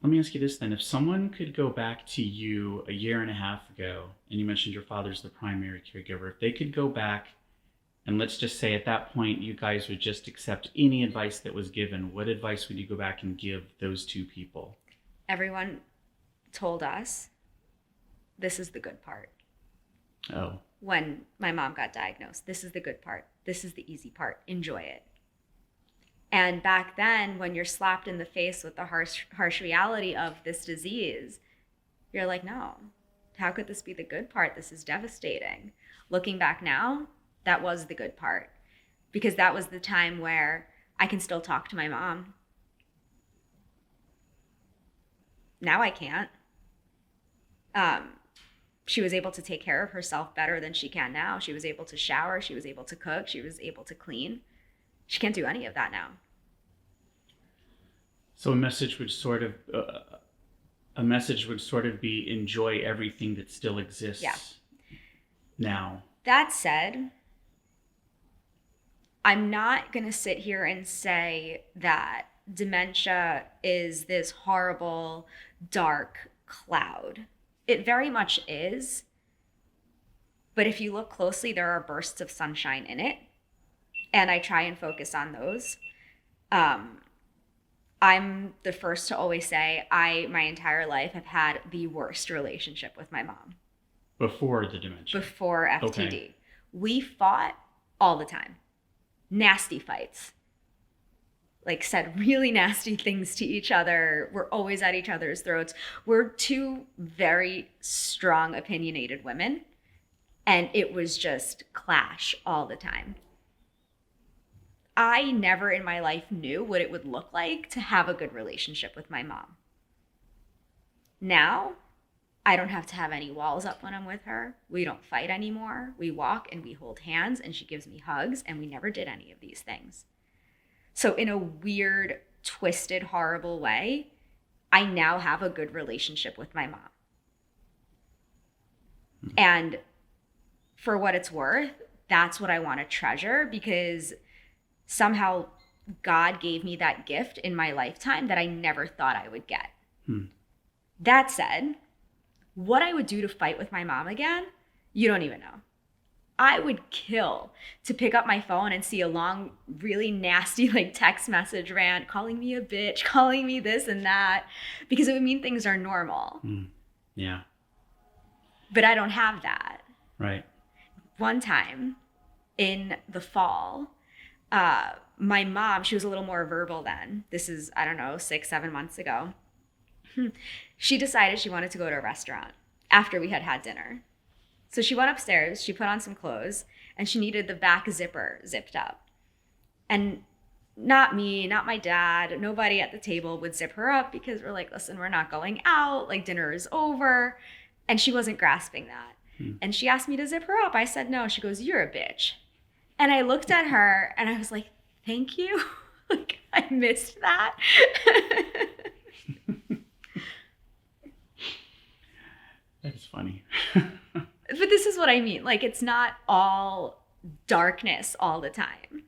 Let me ask you this then. If someone could go back to you a year and a half ago, and you mentioned your father's the primary caregiver, if they could go back and let's just say at that point you guys would just accept any advice that was given, what advice would you go back and give those two people? Everyone told us this is the good part. Oh. When my mom got diagnosed, this is the good part. This is the easy part. Enjoy it. And back then, when you're slapped in the face with the harsh reality of this disease, you're like, no, how could this be the good part? This is devastating. Looking back now, that was the good part, because that was the time where I can still talk to my mom. Now I can't. She was able to take care of herself better than she can now. She was able to shower. She was able to cook. She was able to clean. She can't do any of that now. So a message would sort of be enjoy everything that still exists. Yeah. Now. That said, I'm not going to sit here and say that dementia is this horrible, dark cloud. It very much is. But if you look closely, there are bursts of sunshine in it. And I try and focus on those. I'm the first to always say my entire life have had the worst relationship with my mom. Before the dementia? Before FTD. Okay. We fought all the time. Nasty fights. Like, said really nasty things to each other. We're always at each other's throats. We're two very strong, opinionated women. And it was just clash all the time. I never in my life knew what it would look like to have a good relationship with my mom. Now, I don't have to have any walls up when I'm with her. We don't fight anymore. We walk and we hold hands and she gives me hugs, and we never did any of these things. So in a weird, twisted, horrible way, I now have a good relationship with my mom. And for what it's worth, that's what I want to treasure, because somehow God gave me that gift in my lifetime that I never thought I would get. That said, what I would do to fight with my mom again, you don't even know. I would kill to pick up my phone and see a long, really nasty text message rant, calling me a bitch, calling me this and that, because it would mean things are normal. Yeah. But I don't have that. Right. One time in the fall, my mom, she was a little more verbal then. This is, 6-7 months ago. She decided she wanted to go to a restaurant after we had dinner. So she went upstairs, she put on some clothes, and she needed the back zipper zipped up. And not me, not my dad, nobody at the table would zip her up, because we're like, listen, we're not going out, dinner is over. And she wasn't grasping that. And she asked me to zip her up. I said no. She goes, you're a bitch. And I looked at her and I was like, thank you. I missed that. That's funny. But this is what I mean. It's not all darkness all the time.